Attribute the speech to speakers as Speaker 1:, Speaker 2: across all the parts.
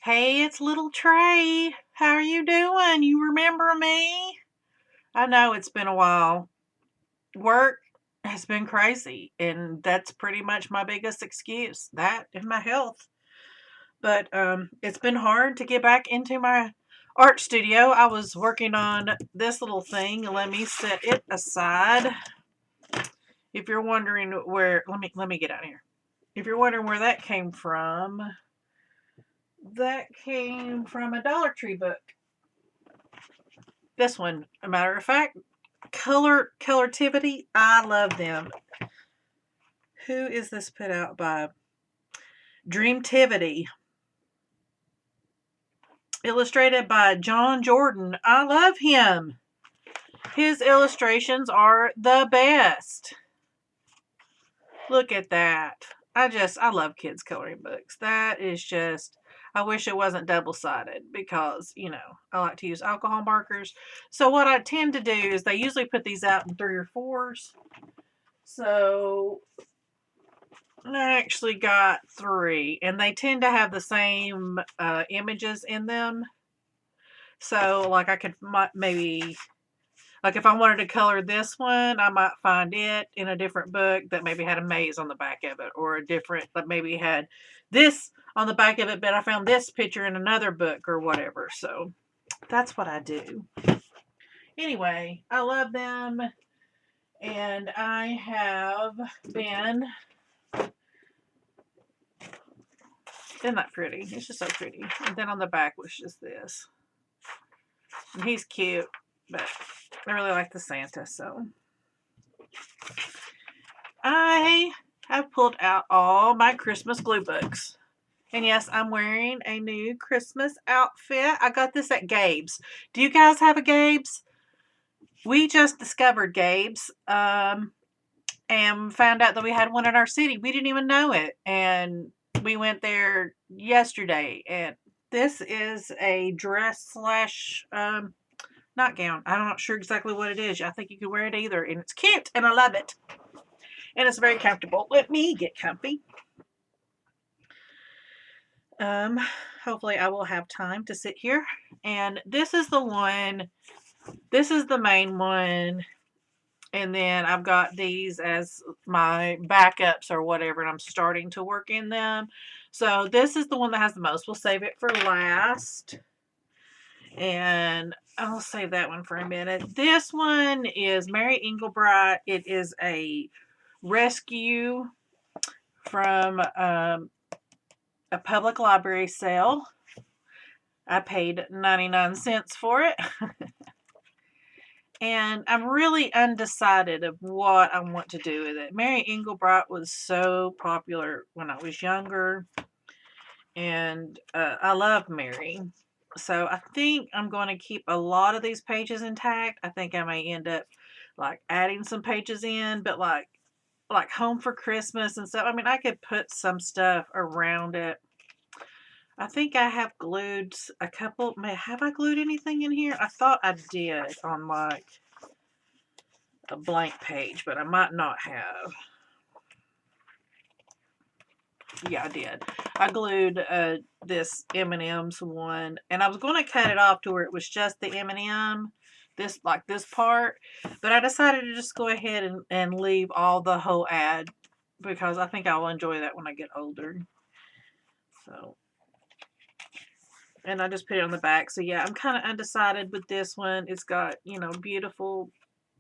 Speaker 1: Hey, it's little Trey. How are you doing? You remember me? I know it's been a while. Work has been crazy, and that's pretty much my biggest excuse. That and my health. But it's been hard to get back into my art studio. I was working on this little thing. Let me set it aside. If you're wondering where, let me get out of here. If you're wondering where that came from a Dollar Tree book. This one, a matter of fact, Colortivity. I love them. Who is this put out by? Dreamtivity. Illustrated by John Jordan. I love him. His illustrations are the best. Look at that. I love kids coloring books. That is just, I wish it wasn't double-sided because, I like to use alcohol markers. So what I tend to do is they usually put these out in 3 or 4s. So I actually got 3, and they tend to have the same images in them. So, like, I could maybe, like, if I wanted to color this one, I might find it in a different book that maybe had a maze on the back of it, or a different, that maybe had this on the back of it, but I found this picture in another book or whatever. So, that's what I do. Anyway, I love them, and I have been. Isn't that pretty? It's just so pretty. And then on the back was just this. And he's cute, but I really like the Santa, so. I have pulled out all my Christmas glue books. And yes, I'm wearing a new Christmas outfit. I got this at Gabe's. Do you guys have a Gabe's? We just discovered Gabe's and found out that we had one in our city. We didn't even know it. And we went there yesterday, and this is a dress slash nightgown. I'm not sure exactly what it is. I think you could wear it either, and it's cute, and I love it. And it's very comfortable. Let me get comfy. Hopefully I will have time to sit here. And this is the one, this is the main one. And then I've got these as my backups or whatever, and I'm starting to work in them. So this is the one that has the most. We'll save it for last. And I'll save that one for a minute. This one is Mary Englebright. It is a rescue from a public library sale. I paid 99 cents for it. And I'm really undecided of what I want to do with it. Mary Englebright was so popular when I was younger. And I love Mary. So I think I'm going to keep a lot of these pages intact. I think I may end up like adding some pages in, but like Home for Christmas and stuff. I mean, I could put some stuff around it. I think I have glued a couple. Have I glued anything in here? I thought I did on like a blank page, but I might not have. Yeah, I did. I glued this M&M's one, and I was going to cut it off to where it was just the M&M, this part, but I decided to just go ahead and leave all the whole ad because I think I'll enjoy that when I get older. So. And I just put it on the back. So yeah, I'm kind of undecided with this one. It's got, beautiful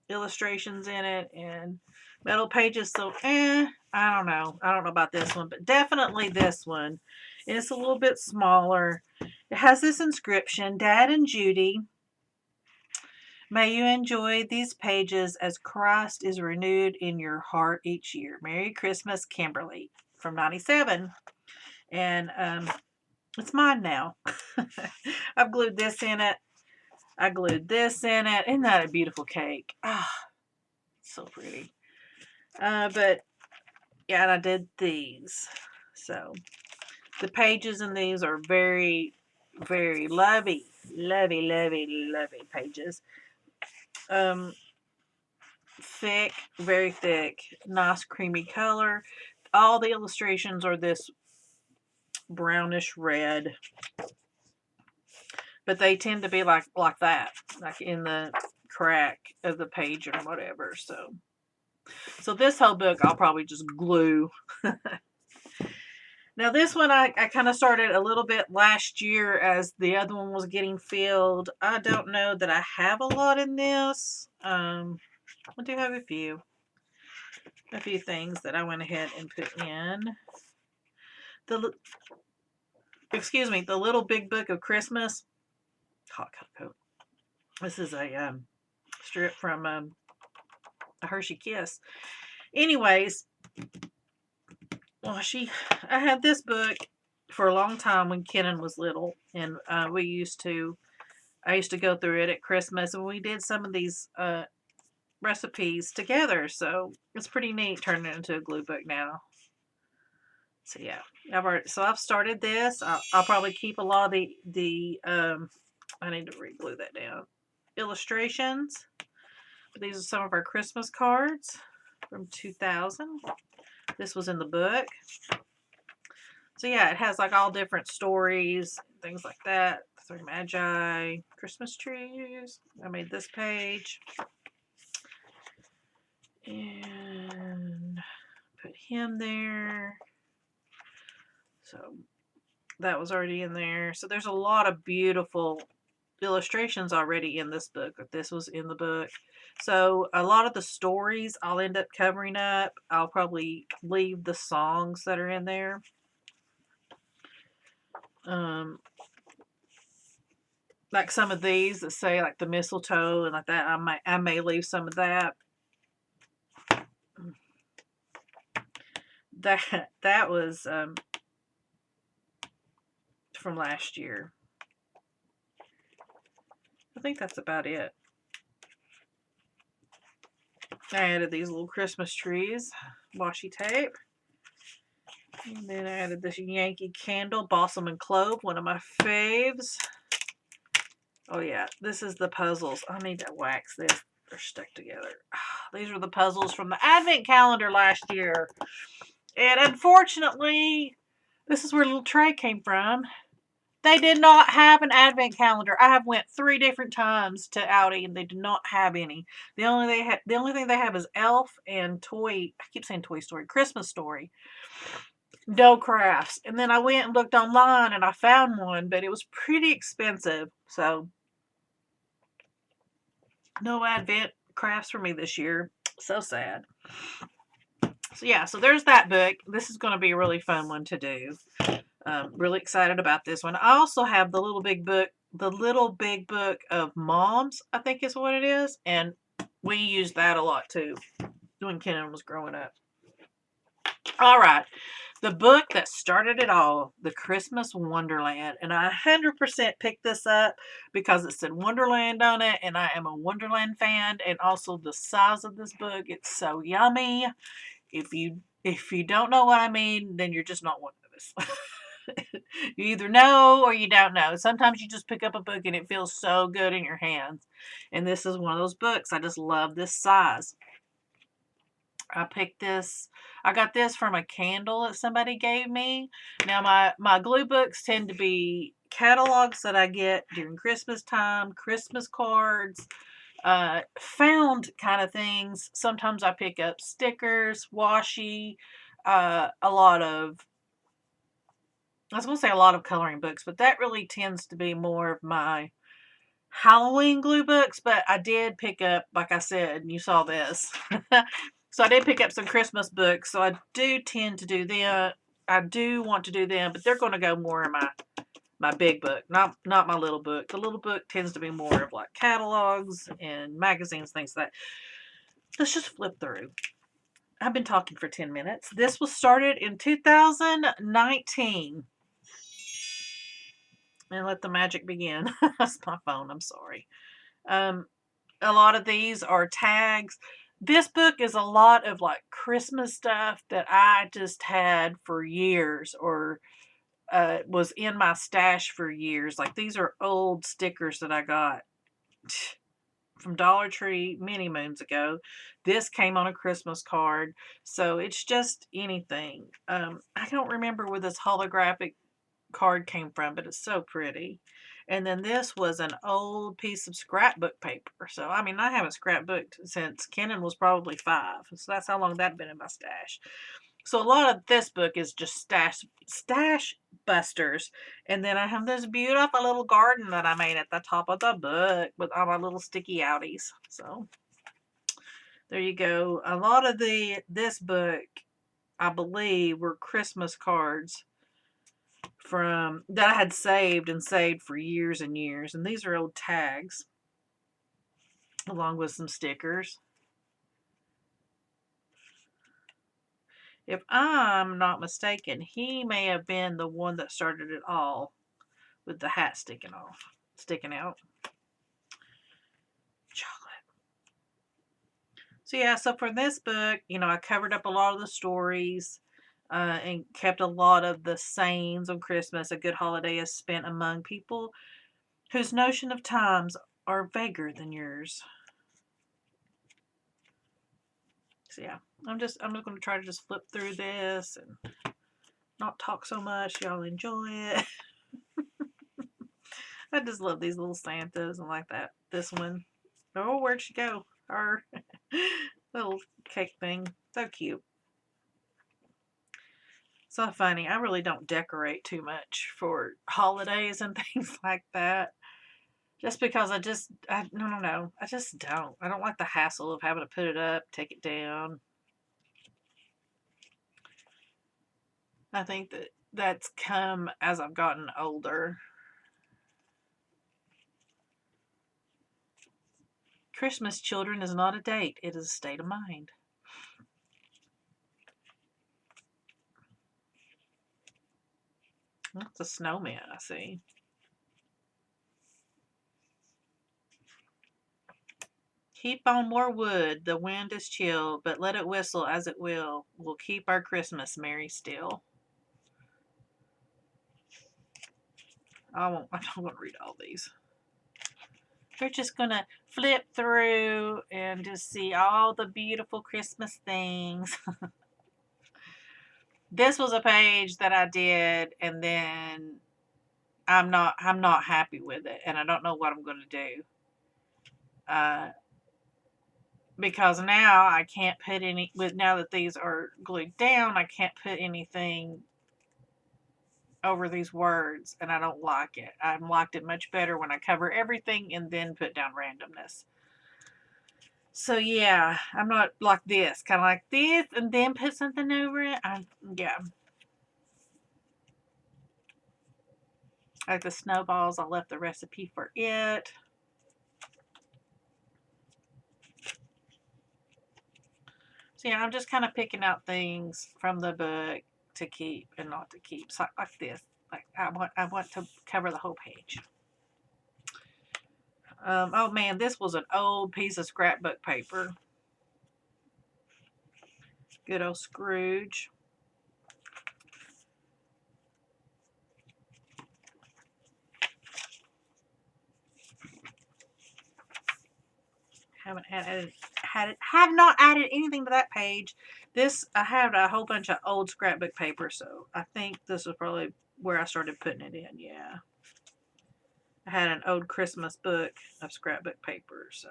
Speaker 1: illustrations in it and metal pages. So, I don't know. I don't know about this one, but definitely this one. And it's a little bit smaller. It has this inscription, Dad and Judy, may you enjoy these pages as Christ is renewed in your heart each year. Merry Christmas, Kimberly, from 97. And, it's mine now. I've glued this in it. I glued this in it. Isn't that a beautiful cake? Ah, so pretty. But, yeah, and I did these. So, the pages in these are very, very lovey pages. Thick, very thick, nice creamy color. All the illustrations are this brownish red. but they tend to be like that, like in the crack of the page or whatever. So this whole book I'll probably just glue. Now this one I kind of started a little bit last year as the other one was getting filled. I don't know that I have a lot in this. I do have a few things that I went ahead and put in. The Little Big Book of Christmas. Hot cocoa. This is a strip from a Hershey Kiss. Anyways, well, I had this book for a long time when Kenan was little, and I used to go through it at Christmas, and we did some of these recipes together. So it's pretty neat turning it into a glue book now. So yeah, I've started this. I'll probably keep a lot of the I need to re-glue that down. Illustrations. These are some of our Christmas cards from 2000. This was in the book. So yeah, it has like all different stories, things like that. Three Magi, Christmas trees. I made this page. And put him there. So that was already in there. So there's a lot of beautiful illustrations already in this book. This was in the book. So a lot of the stories I'll end up covering up. I'll probably leave the songs that are in there. Like some of these that say like the mistletoe and like that, I may leave some of that. That was from last year. I think that's about it. I added these little Christmas trees, washi tape. And then I added this Yankee candle, Balsam and Clove, one of my faves. Oh yeah, this is the puzzles. I need to wax this. They're stuck together. These are the puzzles from the Advent calendar last year. And unfortunately, this is where little Trey came from. They did not have an Advent calendar. I have went 3 different times to Aldi and they did not have any. The only thing they have is Elf and I keep saying Toy Story, Christmas Story. No crafts. And then I went and looked online and I found one, but it was pretty expensive. So no Advent crafts for me this year. So sad. So yeah, so there's that book. This is going to be a really fun one to do. Really excited about this one. I also have the Little Big Book of Moms, I think is what it is. And we used that a lot too when Kenan was growing up. All right. The book that started it all, The Christmas Wonderland. And I 100% picked this up because it said Wonderland on it. And I am a Wonderland fan. And also the size of this book, it's so yummy. If you don't know what I mean, then you're just not one of us. You either know or you don't know. Sometimes you just pick up a book and it feels so good in your hands. And this is one of those books. I just love this size. I picked this. I got this from a candle that somebody gave me. Now my glue books tend to be catalogs that I get during Christmas time, Christmas cards, found kind of things. Sometimes I pick up stickers, washi, a lot of coloring books, but that really tends to be more of my Halloween glue books. But I did pick up, like I said, and you saw this. So I did pick up some Christmas books. So I do tend to do them. I do want to do them, but they're going to go more in my big book, not my little book. The little book tends to be more of like catalogs and magazines, things like that. Let's just flip through. I've been talking for 10 minutes. This was started in 2019. And let the magic begin. That's my phone. I'm sorry. A lot of these are tags. This book is a lot of like Christmas stuff that I just had for years or was in my stash for years. Like these are old stickers that I got from Dollar Tree many moons ago. This came on a Christmas card. So it's just anything. I don't remember with this holographic card came from, but it's so pretty. And then this was an old piece of scrapbook paper. So, I mean, I haven't scrapbooked since Kenan was probably 5. So that's how long that'd been in my stash. So a lot of this book is just stash busters. And then I have this beautiful little garden that I made at the top of the book with all my little sticky outies. So there you go. A lot of this book, I believe, were Christmas cards from that I had saved for years and years. And these are old tags along with some stickers. If I'm not mistaken, he may have been the one that started it all with the hat sticking out. Chocolate. So yeah, so for this book, I covered up a lot of the stories and kept a lot of the sayings on Christmas. A good holiday is spent among people whose notion of times are vaguer than yours. So yeah, I'm just going to try to just flip through this and not talk so much. Y'all enjoy it. I just love these little Santas and like that. This one. Oh, where'd she go? Her little cake thing. So cute. So funny. I really don't decorate too much for holidays and things like that. Just because I just don't. I just don't. I don't like the hassle of having to put it up, take it down. I think that's come as I've gotten older. Christmas, children, is not a date. It is a state of mind. That's a snowman, I see. Heap on more wood, the wind is chill, but let it whistle as it will. We'll keep our Christmas merry still. I don't want to read all these. We're just going to flip through and just see all the beautiful Christmas things. This was a page that I did, and then I'm not happy with it, and I don't know what I'm going to do. Because now I can't put now that these are glued down, I can't put anything over these words, and I don't like it. I liked it much better when I cover everything and then put down randomness. So yeah, I'm not like this, kind of like this, and then put something over it. Yeah. Like the snowballs, I left the recipe for it. So yeah, I'm just kind of picking out things from the book to keep and not to keep. So like this, like I want to cover the whole page. Oh man, this was an old piece of scrapbook paper. Good old Scrooge. Have not added anything to that page. This, I have a whole bunch of old scrapbook paper, so I think this was probably where I started putting it in. Yeah, I had an old Christmas book of scrapbook paper, so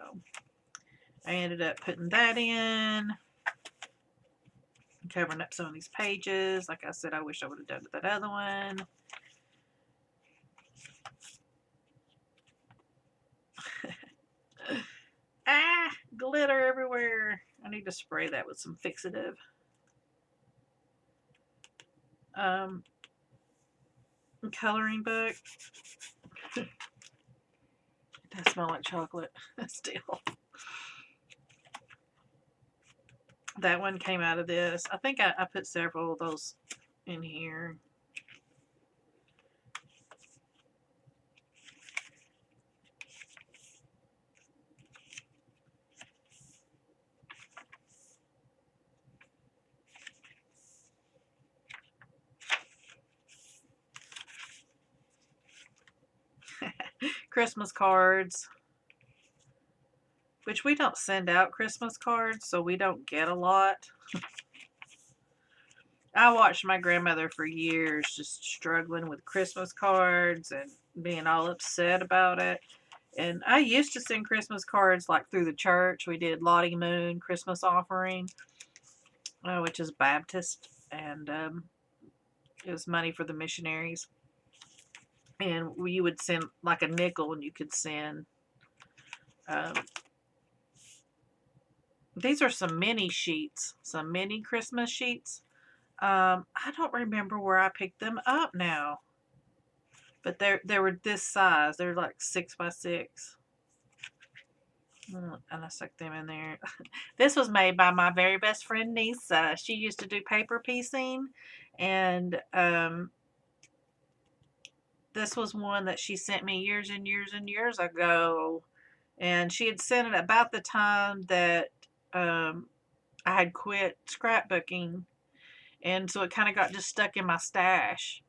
Speaker 1: I ended up putting that in, covering up some of these pages. Like I said, I wish I would have done with that other one. Ah, glitter everywhere. I need to spray that with some fixative. Coloring book. It does smell like chocolate still. That one came out of this. I think I put several of those in here. Christmas cards, which we don't send out Christmas cards, so we don't get a lot. I watched my grandmother for years just struggling with Christmas cards and being all upset about it. And I used to send Christmas cards like through the church. We did Lottie Moon Christmas offering, which is Baptist, and it was money for the missionaries. And you would send like a nickel, and you could send. These are some mini sheets, some mini Christmas sheets. I don't remember where I picked them up now, but they were this size. They're like 6 by 6. And I stuck them in there. This was made by my very best friend Nisa. She used to do paper piecing, and this was one that she sent me years and years and years ago. And she had sent it about the time that I had quit scrapbooking, and so it kind of got just stuck in my stash.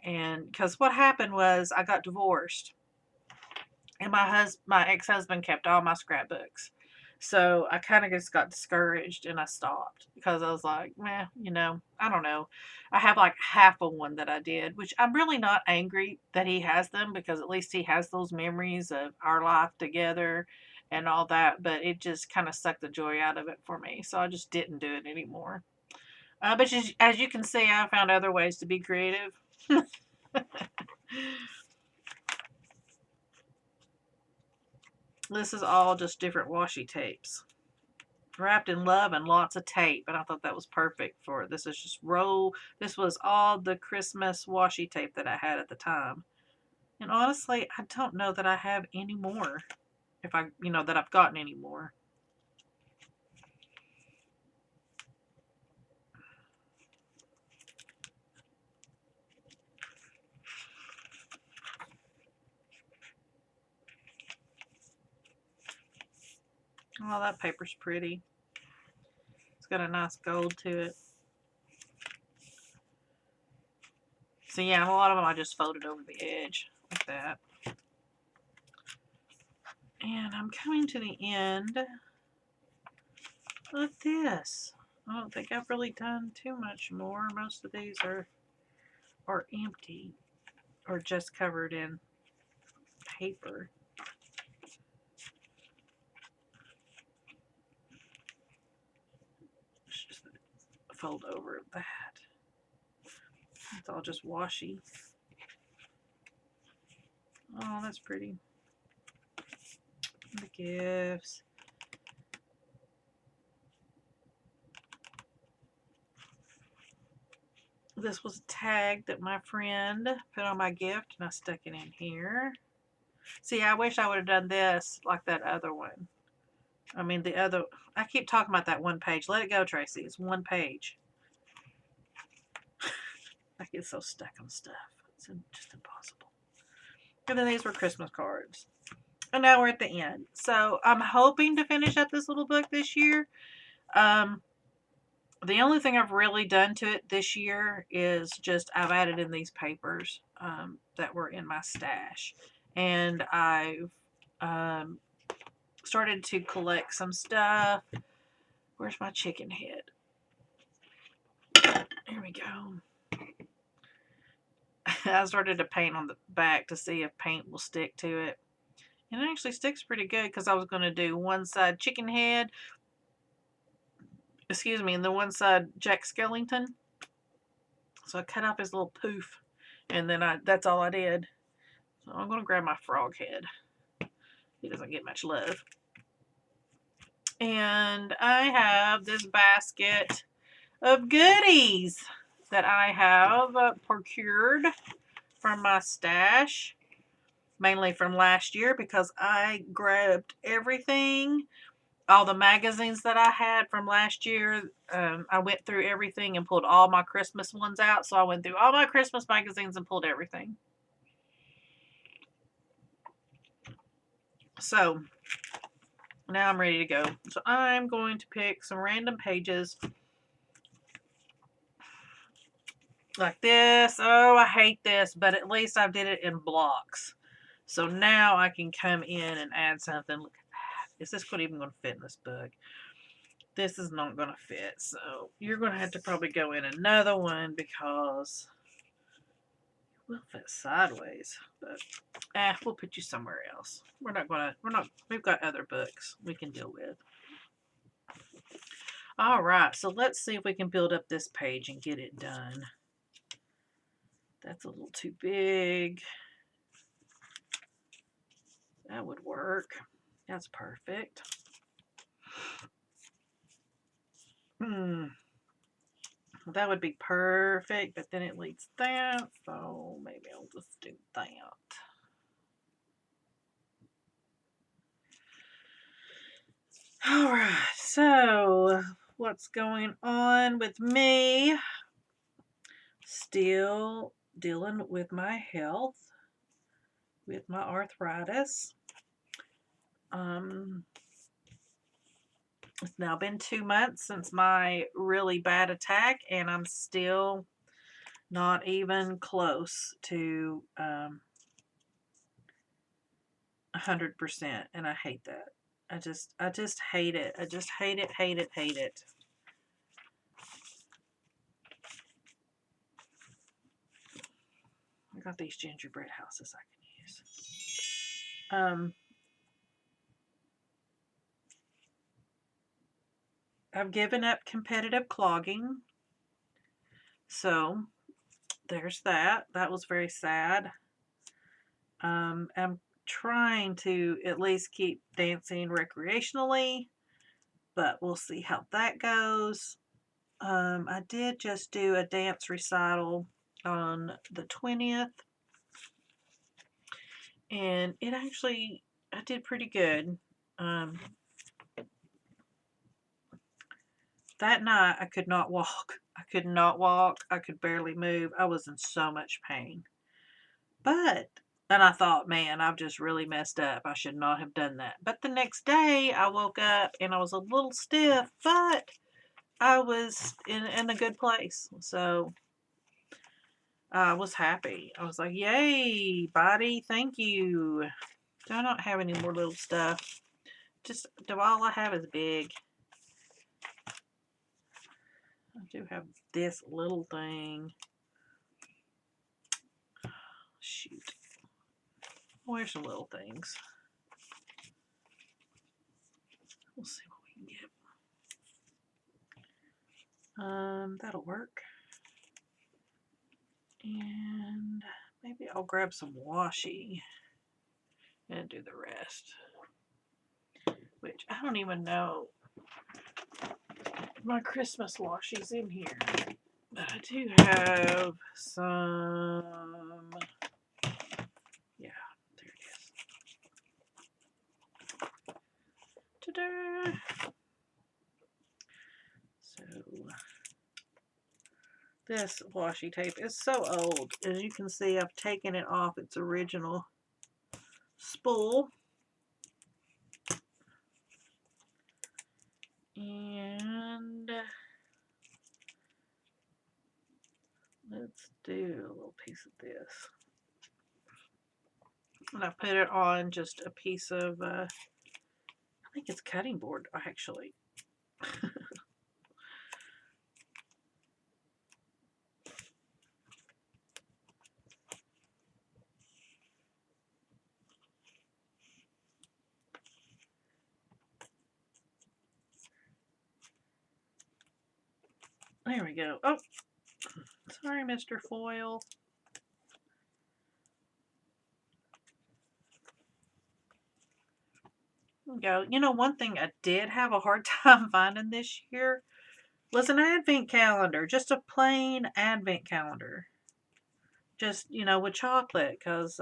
Speaker 1: And because what happened was I got divorced, and my ex-husband kept all my scrapbooks. So I kind of just got discouraged, and I stopped because I was like, meh, I don't know. I have like half of one that I did, which I'm really not angry that he has them, because at least he has those memories of our life together and all that. But it just kind of sucked the joy out of it for me. So I just didn't do it anymore. But as you can see, I found other ways to be creative. This is all just different washi tapes wrapped in love and lots of tape, and I thought that was perfect for it. This is just this was all the Christmas washi tape that I had at the time. And honestly, I don't know that I have any more, if that I've gotten any more. Oh, that paper's pretty. It's got a nice gold to it. So yeah, a lot of them I just folded over the edge like that. And I'm coming to the end of this. I don't think I've really done too much more. Most of these are empty or just covered in paper. Let's just fold over that. It's all just washi. Oh, that's pretty. The gifts. This was a tag that my friend put on my gift, and I stuck it in here. See, I wish I would have done this like that other one. I mean, I keep talking about that one page. Let it go, Tracy. It's one page. I get so stuck on stuff. It's just impossible. And then these were Christmas cards. And now we're at the end. So I'm hoping to finish up this little book this year. The only thing I've really done to it this year is just I've added in these papers that were in my stash. And I've started to collect some stuff. Where's my chicken head? Here we go. I started to paint on the back to see if paint will stick to it. And it actually sticks pretty good, because I was going to do one side chicken head, and the one side Jack Skellington. So I cut off his little poof, and then that's all I did. So I'm going to grab my frog head. He doesn't get much love. And I have this basket of goodies that I have procured from my stash, mainly from last year, because I grabbed everything, all the magazines that I had from last year. I went through everything and pulled all my Christmas ones out. So I went through all my Christmas magazines and pulled everything. So now I'm ready to go. So I'm going to pick some random pages like this. Oh, I hate this, but at least I did it in blocks. So now I can come in and add something. Look at that. Is this even going to fit in this book? this is not going to fit. So you're going to have to probably go in another one because it will fit sideways. But we'll put you somewhere else. We've got other books we can deal with. All right, so let's see if we can build up this page and get it done. That's a little too big. That would work. That's perfect. That would be perfect, but then it leads that, so maybe I'll just do that. All right, so what's going on with me? Still dealing with my health, with my arthritis. It's now been 2 months since my really bad attack, and I'm still not even close to 100%, and I hate that. I just hate it. I just hate it, hate it, hate it. I got these gingerbread houses I can use. I've given up competitive clogging. So there's that. That was very sad. I'm trying to at least keep dancing recreationally, but we'll see how that goes. I did just do a dance recital on the 20th, and it actually, I did pretty good. That night I could not walk. I could not walk. I could barely move. I was in so much pain. But, and I thought, man, I've just really messed up. I should not have done that. But the next day I woke up and I was a little stiff, but I was in a good place. So I was happy. I was like, yay, body, thank you. I don't have any more little stuff. Just, all I have is big. I do have this little thing. Shoot. Where's some little things? We'll see what we can get. That'll work. And maybe I'll grab some washi and do the rest. Which I don't even know. My Christmas washi's in here. But I do have some. Yeah, there it is. Ta-da! So this washi tape is so old. As you can see, I've taken it off its original spool. And let's do a little piece of this. And I put it on just a piece of, I think it's cutting board, actually. There we go. Oh, sorry, Mr. Foil. There we go. You know, one thing I did have a hard time finding this year was an advent calendar. Just a plain advent calendar. Just, you know, with chocolate. Because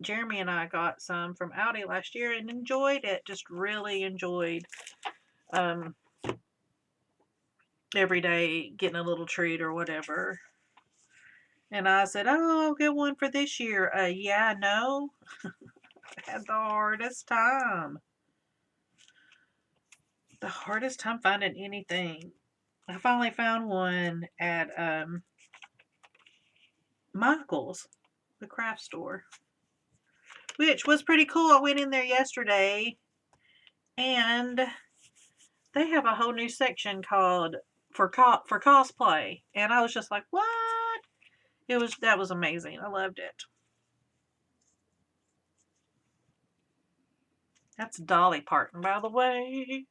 Speaker 1: Jeremy and I got some from Aldi last year and enjoyed it. Just really enjoyed every day getting a little treat or whatever. And I said, oh, I'll get one for this year. Yeah, no. I had the hardest time. The hardest time finding anything. I finally found one at Michael's, the craft store, which was pretty cool. I went in there yesterday and they have a whole new section called for cosplay, and I was just like, what? That was amazing. I loved it. That's Dolly Parton, by the way.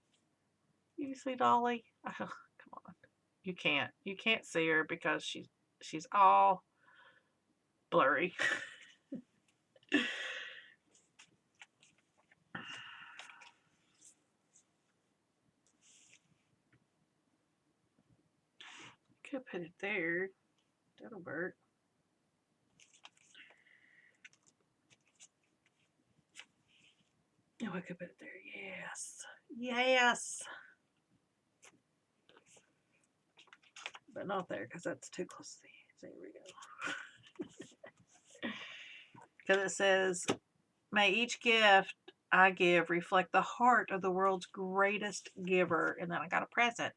Speaker 1: You see Dolly? Oh, come on. You can't see her because she's all blurry. Could put it there. That'll work. Oh, I could put it there. Yes. Yes. But not there because that's too close to the edge. There we go. Because it says, may each gift I give reflect the heart of the world's greatest giver. And then I got a present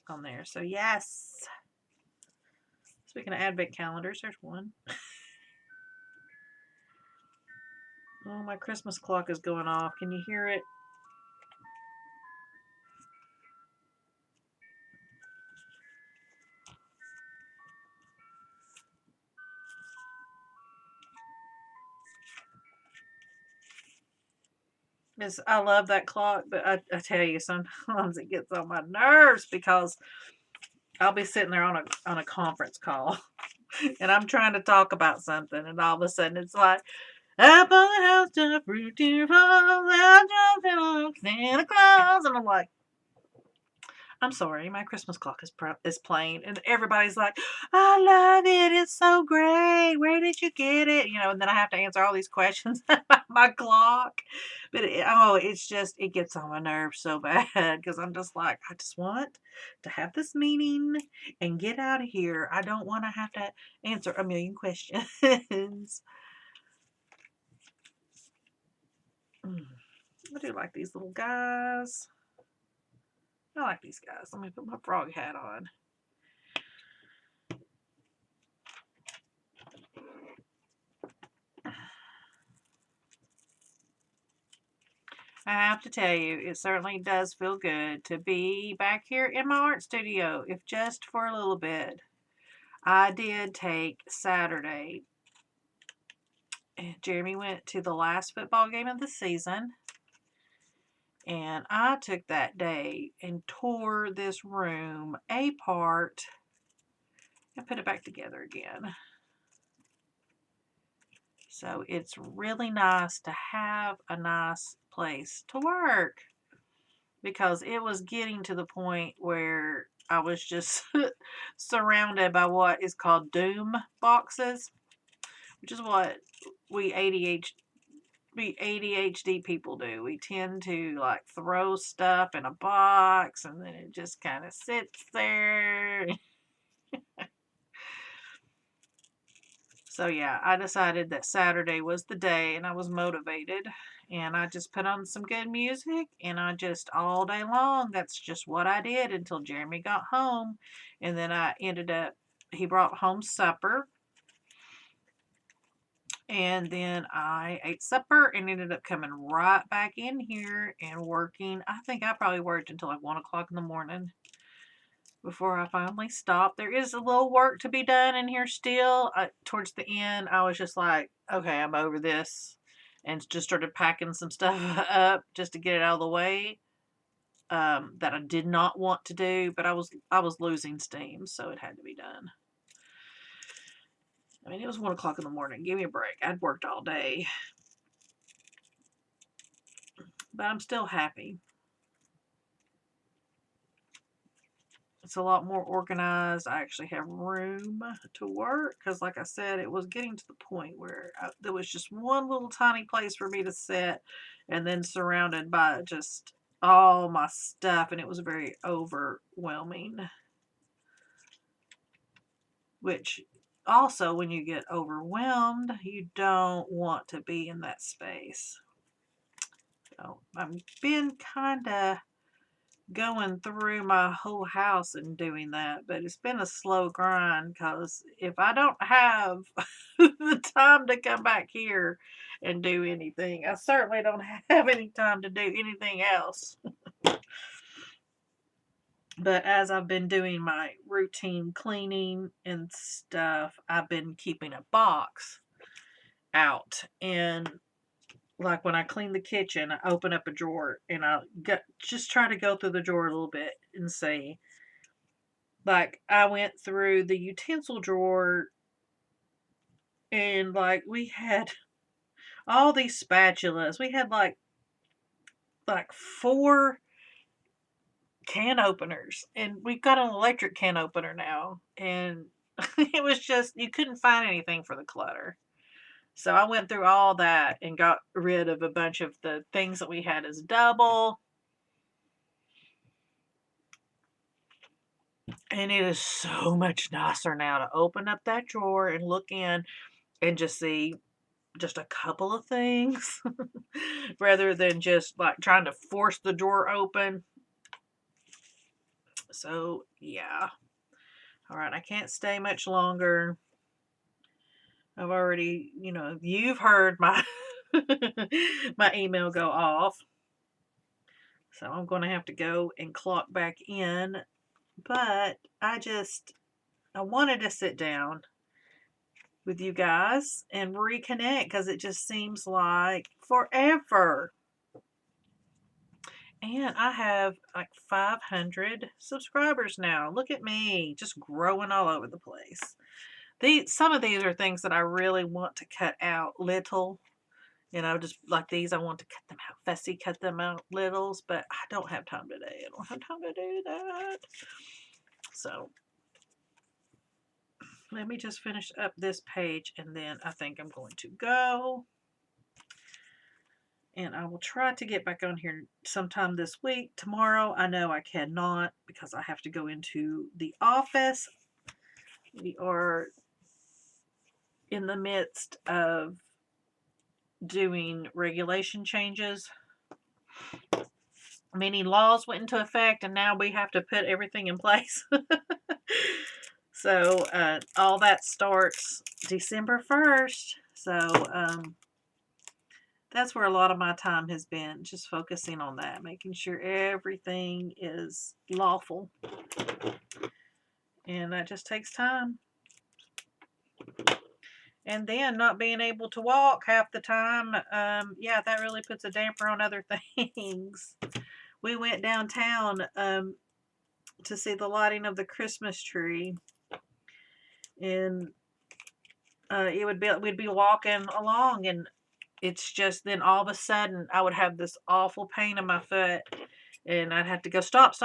Speaker 1: on there. So, yes. Speaking of advent calendars, there's one. Oh, my Christmas clock is going off. Can you hear it? I love that clock, but I tell you, sometimes it gets on my nerves because I'll be sitting there on a conference call and I'm trying to talk about something, and all of a sudden it's like, up on the house to fruit to fall, jumping on Santa Claus, and I'm like, I'm sorry, my Christmas clock is playing, and everybody's like, I love it, it's so great, where did you get it? And then I have to answer all these questions about my clock. But it gets on my nerves so bad because I'm just like, I just want to have this meeting and get out of here. I don't want to have to answer a million questions. I do like these little guys. I like these guys. Let me put my frog hat on. I have to tell you, it certainly does feel good to be back here in my art studio, if just for a little bit. I did take Saturday. Jeremy went to the last football game of the season, and I took that day and tore this room apart and put it back together again. So it's really nice to have a nice place to work, because it was getting to the point where I was just surrounded by what is called doom boxes, which is what we ADHD people do. We tend to like throw stuff in a box and then it just kind of sits there. So yeah, I decided that Saturday was the day, and I was motivated, and I just put on some good music, and I just all day long, that's just what I did until Jeremy got home. And then he brought home supper, and then I ate supper and ended up coming right back in here and working. I think I probably worked until like 1 o'clock in the morning before I finally stopped. There is a little work to be done in here still. Towards the end, I was just like, okay, I'm over this, and just started packing some stuff up just to get it out of the way, that I did not want to do, but I was losing steam, so it had to be done. I mean, it was 1 o'clock in the morning. Give me a break. I'd worked all day. But I'm still happy. It's a lot more organized. I actually have room to work because, like I said, it was getting to the point where there was just one little tiny place for me to sit, and then surrounded by just all my stuff, and it was very overwhelming. Which also, when you get overwhelmed, you don't want to be in that space. So I've been kind of going through my whole house and doing that, but it's been a slow grind because if I don't have the time to come back here and do anything, I certainly don't have any time to do anything else. But as I've been doing my routine cleaning and stuff, I've been keeping a box out. And like when I clean the kitchen, I open up a drawer and just try to go through the drawer a little bit and see. Like I went through the utensil drawer and like we had all these spatulas. We had like four can openers, and we've got an electric can opener now, and it was just you couldn't find anything for the clutter. So I went through all that and got rid of a bunch of the things that we had as double. And it is so much nicer now to open up that drawer and look in and just see just a couple of things rather than just like trying to force the drawer open. So, yeah. All right, I can't stay much longer. I've already, you've heard my my email go off. So I'm going to have to go and clock back in, but I wanted to sit down with you guys and reconnect because it just seems like forever. And I have like 500 subscribers now. Look at me, just growing all over the place. Some of these are things that I really want to cut out little. Just like these, I want to cut them out fussy, cut them out littles, but I don't have time today. I don't have time to do that. So let me just finish up this page and then I think I'm going to go. And I will try to get back on here sometime this week. Tomorrow, I know I cannot because I have to go into the office. We are in the midst of doing regulation changes. Many laws went into effect and now we have to put everything in place. So all that starts December 1st. So that's where a lot of my time has been, just focusing on that, making sure everything is lawful. And that just takes time. And then not being able to walk half the time, that really puts a damper on other things. We went downtown to see the lighting of the Christmas tree. And we'd be walking along and it's just then all of a sudden I would have this awful pain in my foot and I'd have to go stop.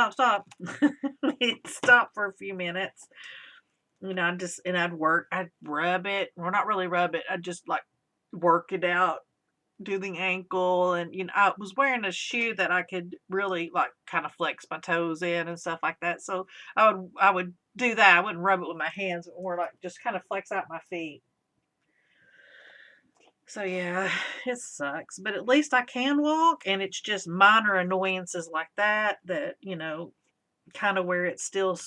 Speaker 1: We'd stop for a few minutes. I'd rub it. Well, not really rub it. I'd just like work it out, do the ankle. And, I was wearing a shoe that I could really like kind of flex my toes in and stuff like that. So I would do that. I wouldn't rub it with my hands or like just kind of flex out my feet. So yeah, it sucks, but at least I can walk, and it's just minor annoyances like that, kind of where it's still,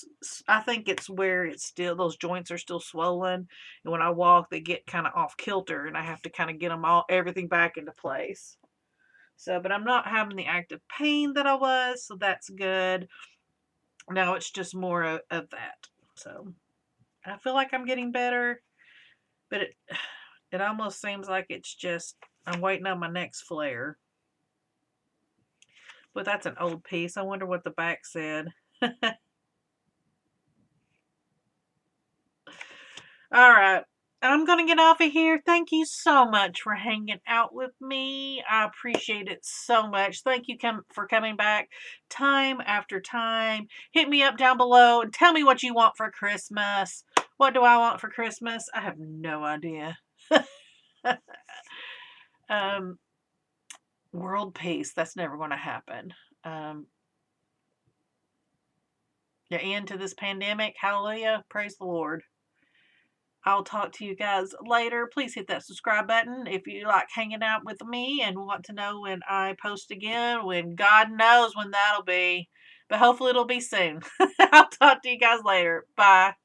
Speaker 1: I think it's where it's still, those joints are still swollen, and when I walk, they get kind of off kilter, and I have to kind of get everything back into place. So, but I'm not having the active pain that I was, so that's good. Now it's just more of that. So I feel like I'm getting better, but it almost seems like it's just, I'm waiting on my next flare. But that's an old piece. I wonder what the back said. All right. I'm going to get off of here. Thank you so much for hanging out with me. I appreciate it so much. Thank you for coming back time after time. Hit me up down below and tell me what you want for Christmas. What do I want for Christmas? I have no idea. World peace. That's never going to happen. The end to this pandemic. Hallelujah. Praise the Lord. I'll talk to you guys later. Please hit that subscribe button if you like hanging out with me and want to know when I post again, when God knows when that'll be. But hopefully it'll be soon. I'll talk to you guys later. Bye.